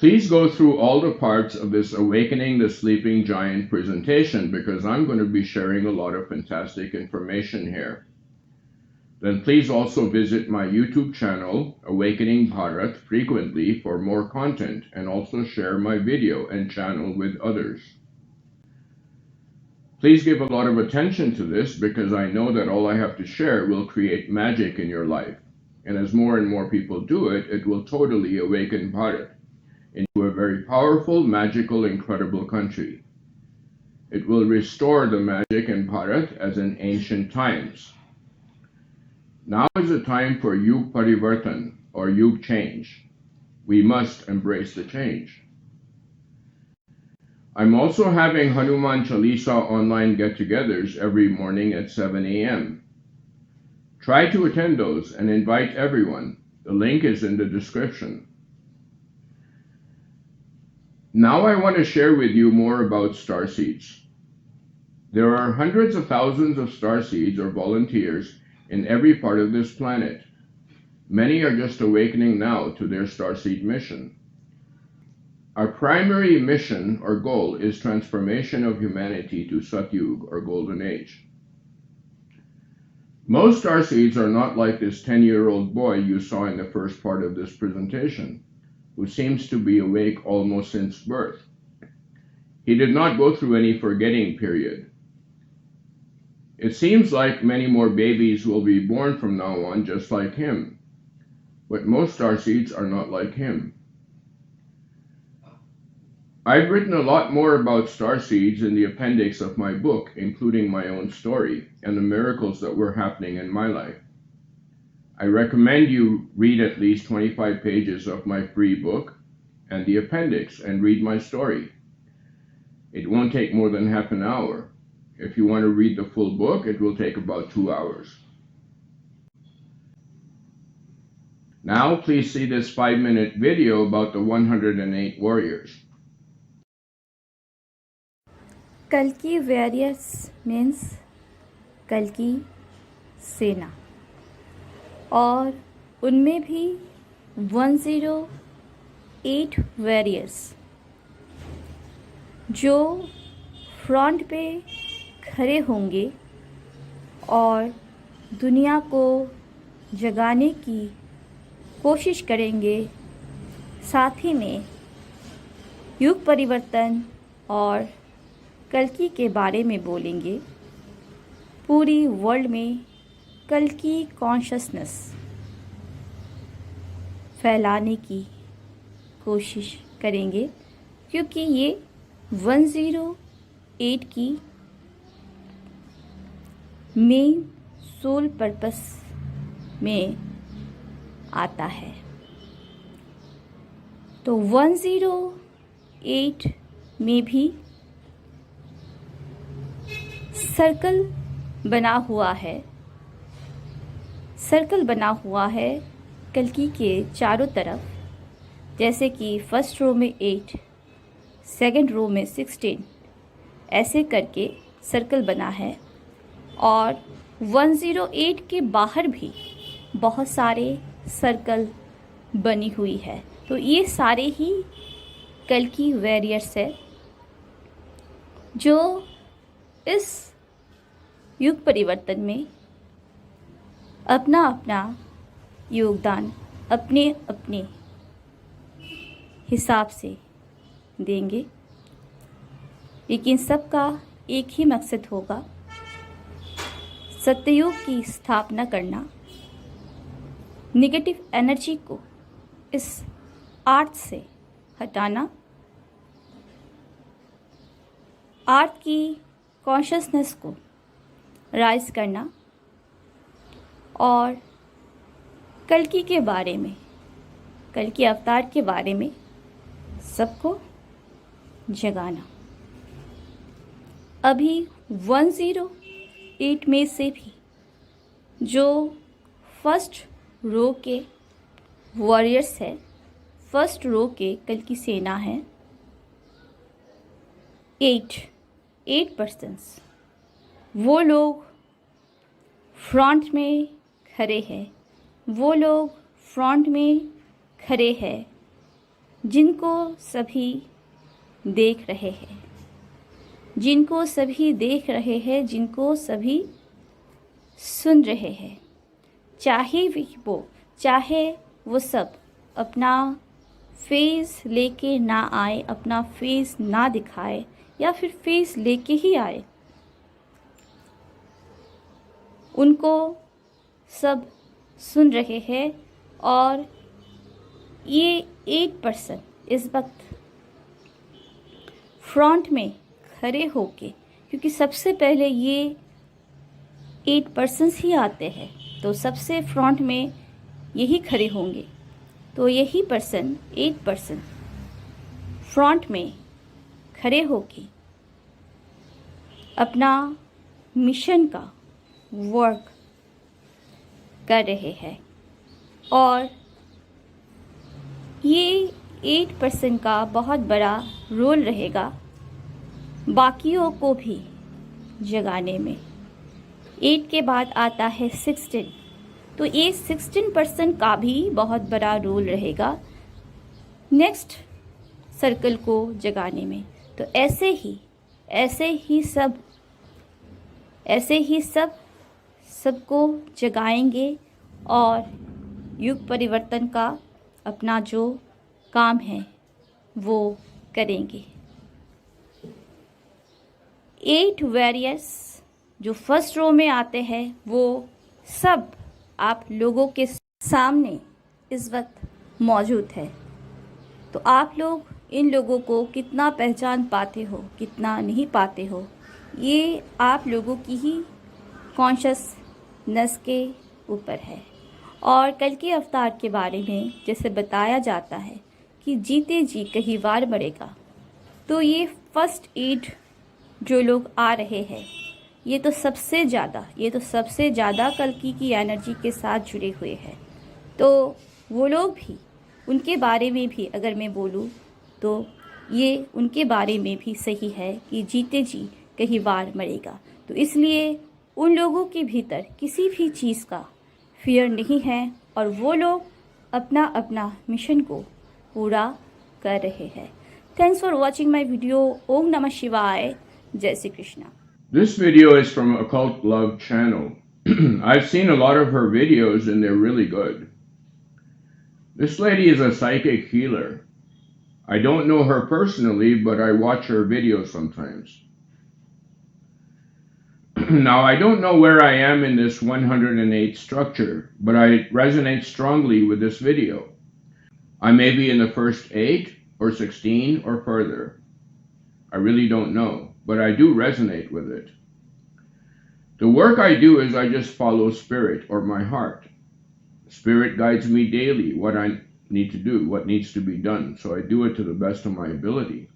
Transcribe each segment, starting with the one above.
Please go through all the parts of this Awakening the Sleeping Giant presentation because I'm going to be sharing a lot of fantastic information here. Then please also visit my YouTube channel, Awakening Bharat, frequently for more content, and also share my video and channel with others. Please give a lot of attention to this because I know that all I have to share will create magic in your life. And as more and more people do it, it will totally awaken Bharat into a very powerful, magical, incredible country. It will restore the magic in Bharat as in ancient times. Now is the time for Yug Parivartan, or Yug change. We must embrace the change. I'm also having Hanuman Chalisa online get-togethers every morning at 7 a.m. Try to attend those and invite everyone. The link is in the description. Now I want to share with you more about starseeds. There are hundreds of thousands of starseeds or volunteers in every part of this planet. Many are just awakening now to their starseed mission. Our primary mission or goal is transformation of humanity to Satyug or Golden Age. Most starseeds are not like this 10-year-old boy you saw in the first part of this presentation, who seems to be awake almost since birth. He did not go through any forgetting period. It seems like many more babies will be born from now on just like him, but most starseeds are not like him. I've written a lot more about starseeds in the appendix of my book, including my own story and the miracles that were happening in my life. I recommend you read at least 25 pages of my free book and the appendix and read my story. It won't take more than half an hour. If you want to read the full book, it will take about 2 hours. Now please see this 5-minute video about the 108 warriors. Kalki warriors means Kalki सेना, और उनमें भी 108 warriors जो front पे खड़े होंगे और दुनिया को जगाने की कोशिश करेंगे, साथ ही में युग परिवर्तन और कल्कि के बारे में बोलेंगे। पूरी वर्ल्ड में कल्कि कॉन्शसनेस फैलाने की कोशिश करेंगे, क्योंकि ये 108 की मेन सोल पर्पस में आता है। तो 108 में भी सर्कल बना हुआ है, सर्कल बना हुआ है कल्कि के चारों तरफ, जैसे कि फर्स्ट रो में 8, सेकंड रो में 16, ऐसे करके सर्कल बना है। और 108 के बाहर भी बहुत सारे सर्कल बनी हुई है। तो ये सारे ही कल्कि वॉरियर्स है जो इस युग परिवर्तन में अपना अपना योगदान अपने अपने हिसाब से देंगे, लेकिन सबका एक ही मकसद होगा, सत्ययुग की स्थापना करना, नेगेटिव एनर्जी को इस अर्थ से हटाना, अर्थ की कॉन्शसनेस को राइज करना और कल्कि के बारे में, कल्कि अवतार के बारे में सबको जगाना। अभी 108 में से भी जो फर्स्ट रो के वॉरियर्स है, फर्स्ट रो के कल्कि सेना है, 8% वो लोग फ्रंट में खड़े हैं, वो लोग फ्रंट में खड़े हैं जिनको सभी देख रहे हैं, जिनको सभी देख रहे हैं, जिनको सभी सुन रहे हैं, चाहे वो सब अपना फेस लेके ना आए, अपना फेस ना दिखाए, या फिर फेस लेके ही आए, उनको सब सुन रहे हैं। और ये 8% इस वक्त फ्रंट में खड़े होके, क्योंकि सबसे पहले ये 8% ही आते हैं, तो सबसे फ्रंट में यही खड़े होंगे। तो यही 8% फ्रंट में खड़े होके अपना मिशन का वर्क कर रहे हैं। और ये 8% का बहुत बड़ा रोल रहेगा बाकियों को भी जगाने में। 8 के बाद आता है 16, तो ये 16% का भी बहुत बड़ा रोल रहेगा नेक्स्ट सर्कल को जगाने में। तो ऐसे ही सबको जगाएंगे और युग परिवर्तन का अपना जो काम है वो करेंगे। 8 वॉरियर्स जो फर्स्ट रो में आते हैं, वो सब आप लोगों के सामने इस वक्त मौजूद है। तो आप लोग इन लोगों को कितना पहचान पाते हो, कितना नहीं पाते हो, ये आप लोगों की ही कॉन्शसनेस के ऊपर है। और कल के अवतार के बारे में जैसे बताया जाता है कि जीते जी कहीं वार बढ़ेगा, तो ये फर्स्ट 8 जो लोग आ रहे हैं, ये तो सबसे ज़्यादा कल्कि की एनर्जी के साथ जुड़े हुए हैं। तो वो लोग भी, उनके बारे में भी अगर मैं बोलूँ तो ये उनके बारे में भी सही है कि जीते जी कहीं वार मरेगा। तो इसलिए उन लोगों के भीतर किसी भी चीज़ का फियर नहीं है और वो लोग अपना अपना मिशन को पूरा कर रहे हैं। Thanks for watching my video. ओम नमः शिवाय। जय Shri Krishna. This video is from Occult Love channel. I've seen a lot of her videos and they're really good. This lady is a psychic healer. I don't know her personally, but I watch her videos sometimes. Now, I don't know where I am in this 108 structure, but I resonate strongly with this video. I may be in the first 8 or 16 or further. I really don't know, but I do resonate with it. The work I do is I just follow spirit or my heart. Spirit guides me daily what I need to do, what needs to be done, so I do it to the best of my ability.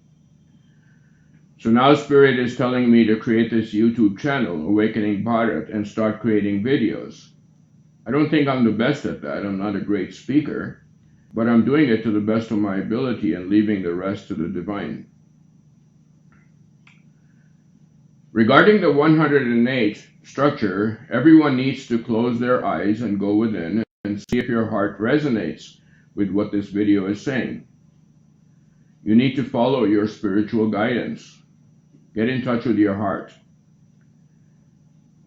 So now Spirit is telling me to create this YouTube channel, Awakening Bharat, and start creating videos. I don't think I'm the best at that. I'm not a great speaker, but I'm doing it to the best of my ability and leaving the rest to the divine. Regarding the 108 structure, everyone needs to close their eyes and go within and see if your heart resonates with what this video is saying. You need to follow your spiritual guidance. Get in touch with your heart.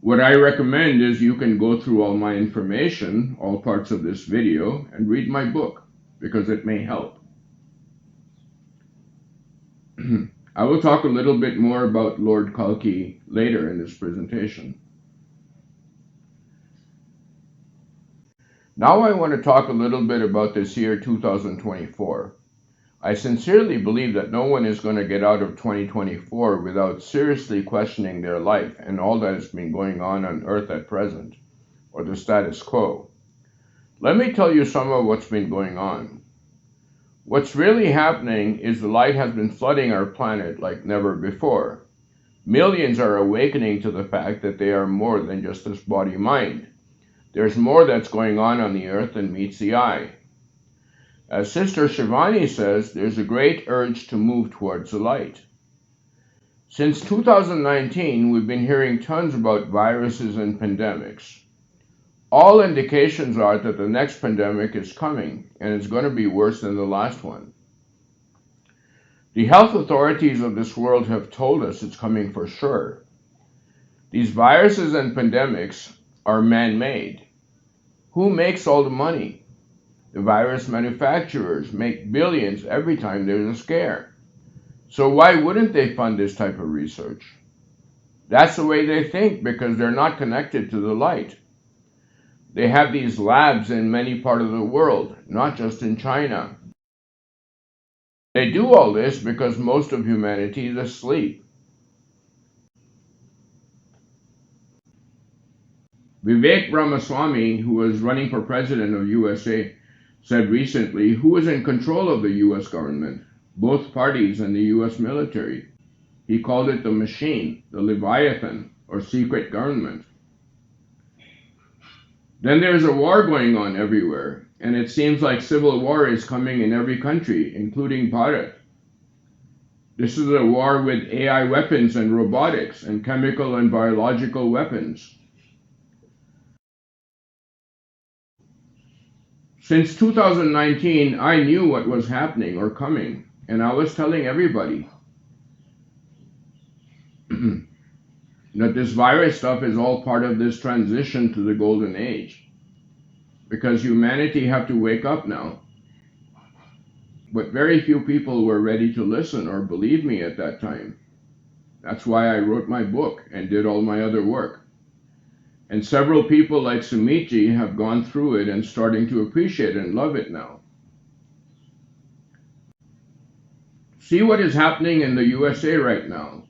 What I recommend is you can go through all my information, all parts of this video, and read my book, because it may help. I will talk a little bit more about Lord Kalki later in this presentation. Now I want to talk a little bit about this year 2024. I sincerely believe that no one is going to get out of 2024 without seriously questioning their life and all that has been going on Earth at present, or the status quo. Let me tell you some of what's been going on. What's really happening is the light has been flooding our planet like never before. Millions are awakening to the fact that they are more than just this body-mind. There's more that's going on the earth than meets the eye. As Sister Shivani says, there's a great urge to move towards the light. Since 2019, we've been hearing tons about viruses and pandemics. All indications are that the next pandemic is coming, and it's going to be worse than the last one. The health authorities of this world have told us it's coming for sure. These viruses and pandemics are man-made. Who makes all the money? The virus manufacturers make billions every time there's a scare. So why wouldn't they fund this type of research? That's the way they think because they're not connected to the light. They have these labs in many parts of the world, not just in China. They do all this because most of humanity is asleep. Vivek Ramaswamy, who was running for president of USA, said recently, who is in control of the US government? Both parties and the US military. He called it the machine, the Leviathan, or secret government. Then there's a war going on everywhere, and it seems like civil war is coming in every country, including Bharat. This is a war with AI weapons and robotics and chemical and biological weapons. Since 2019, I knew what was happening or coming, and I was telling everybody that this virus stuff is all part of this transition to the golden age. Because humanity have to wake up now. But very few people were ready to listen or believe me at that time. That's why I wrote my book and did all my other work. And several people like Sumitji have gone through it and starting to appreciate and love it now. See what is happening in the USA right now.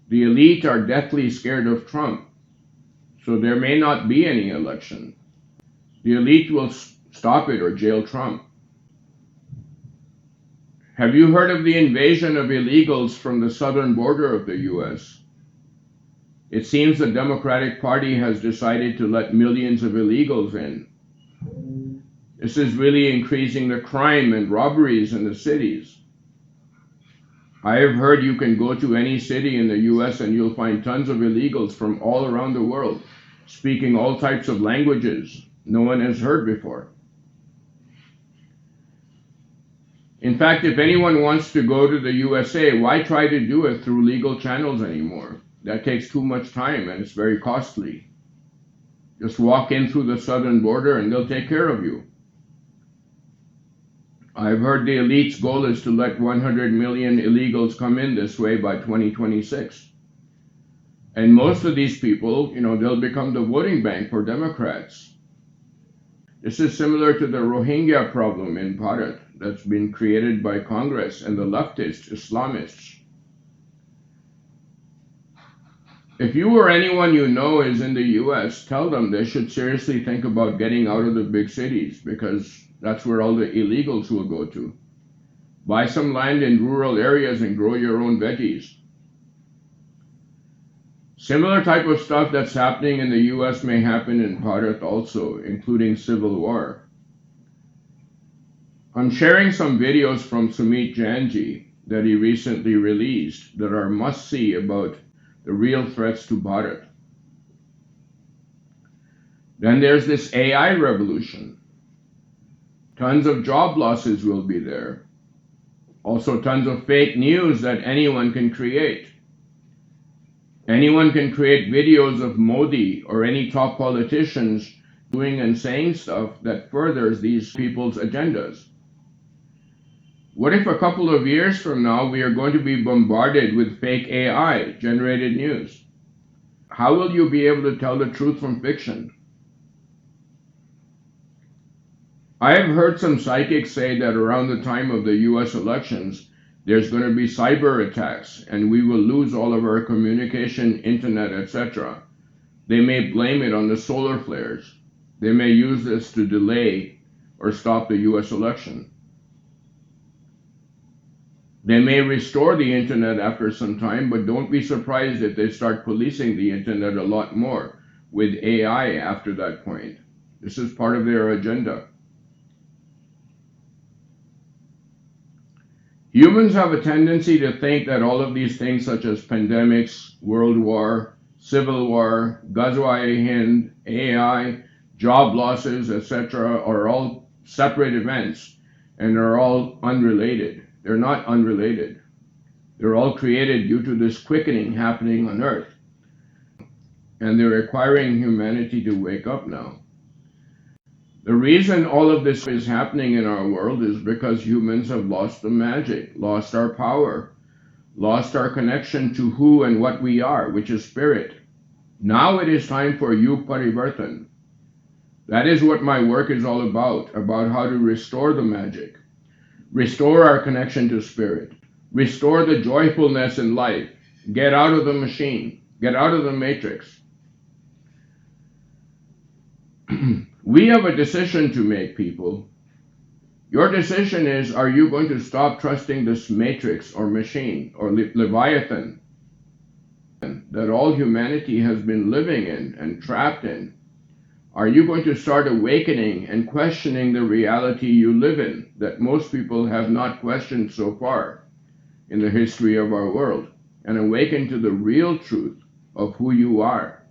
The elite are deathly scared of Trump, so there may not be any election. The elite will stop it or jail Trump. Have you heard of the invasion of illegals from the southern border of the US? It seems the Democratic Party has decided to let millions of illegals in. This is really increasing the crime and robberies in the cities. I have heard you can go to any city in the US and you'll find tons of illegals from all around the world, speaking all types of languages no one has heard before. In fact, if anyone wants to go to the USA, why try to do it through legal channels anymore? That takes too much time and it's very costly. Just walk in through the southern border and they'll take care of you. I've heard the elite's goal is to let 100 million illegals come in this way by 2026. And most of these people, they'll become the voting bank for Democrats. This is similar to the Rohingya problem in Bharat that's been created by Congress and the leftist Islamists. If you or anyone you know is in the US, tell them they should seriously think about getting out of the big cities because that's where all the illegals will go to. Buy some land in rural areas and grow your own veggies. Similar type of stuff that's happening in the US may happen in Bharat also, including civil war. I'm sharing some videos from Sumit Janji that he recently released that are must-see about the real threats to Bharat. Then there's this AI revolution. Tons of job losses will be there. Also tons of fake news that anyone can create. Anyone can create videos of Modi or any top politicians doing and saying stuff that furthers these people's agendas. What if a couple of years from now we are going to be bombarded with fake AI generated news? How will you be able to tell the truth from fiction? I have heard some psychics say that around the time of the US elections, there's going to be cyber attacks and we will lose all of our communication, internet, etc. They may blame it on the solar flares. They may use this to delay or stop the US election. They may restore the internet after some time, but don't be surprised if they start policing the internet a lot more with AI after that point. This is part of their agenda. Humans have a tendency to think that all of these things such as pandemics, world war, civil war, Gazwa Hind, AI, job losses, etc. are all separate events and are all unrelated. They're not unrelated. They're all created due to this quickening happening on Earth. And they're requiring humanity to wake up now. The reason all of this is happening in our world is because humans have lost the magic, lost our power, lost our connection to who and what we are, which is spirit. Now it is time for Yug Parivartan. That is what my work is all about how to restore the magic, restore our connection to spirit, restore the joyfulness in life, get out of the machine, get out of the matrix. We have a decision to make, people. Your decision is, are you going to stop trusting this matrix or machine or Leviathan that all humanity has been living in and trapped in? Are you going to start awakening and questioning the reality you live in that most people have not questioned so far in the history of our world, and awaken to the real truth of who you are?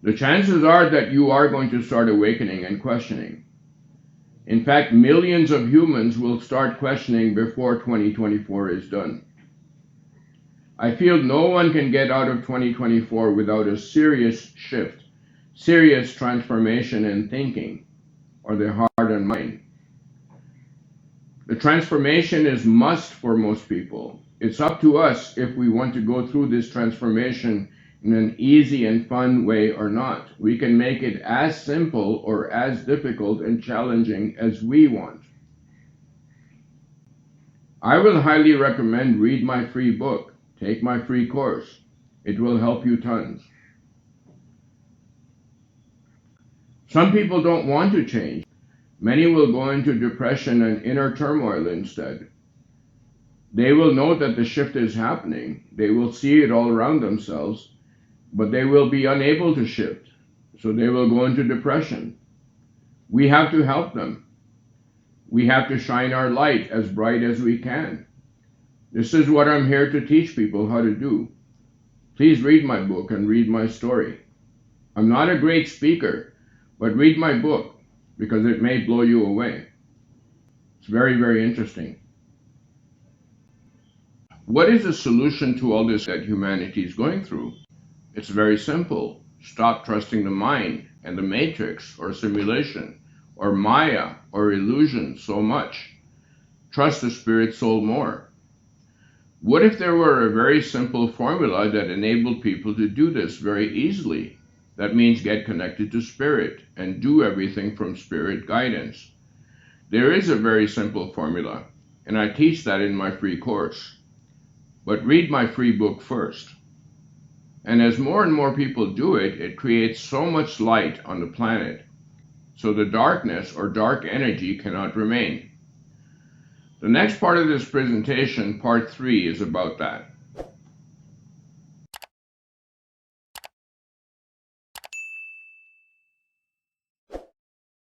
The chances are that you are going to start awakening and questioning. In fact, millions of humans will start questioning before 2024 is done. I feel no one can get out of 2024 without a serious shift, serious transformation in thinking, or the heart and mind. The transformation is must for most people. It's up to us if we want to go through this transformation in an easy and fun way or not. We can make it as simple or as difficult and challenging as we want. I will highly recommend read my free book, take my free course. It will help you tons. Some people don't want to change. Many will go into depression and inner turmoil instead. They will know that the shift is happening. They will see it all around themselves, but they will be unable to shift, so they will go into depression. We have to help them. We have to shine our light as bright as we can. This is what I'm here to teach people how to do. Please read my book and read my story. I'm not a great speaker, but read my book because it may blow you away. It's very, very interesting. What is the solution to all this that humanity is going through? It's very simple. Stop trusting the mind and the matrix or simulation or Maya or illusion so much. Trust the spirit soul more. What if there were a very simple formula that enabled people to do this very easily? That means get connected to spirit and do everything from spirit guidance. There is a very simple formula, and I teach that in my free course. But read my free book first. And as more and more people do it, it creates so much light on the planet, so the darkness or dark energy cannot remain. The next part of this presentation, part 3, is about that.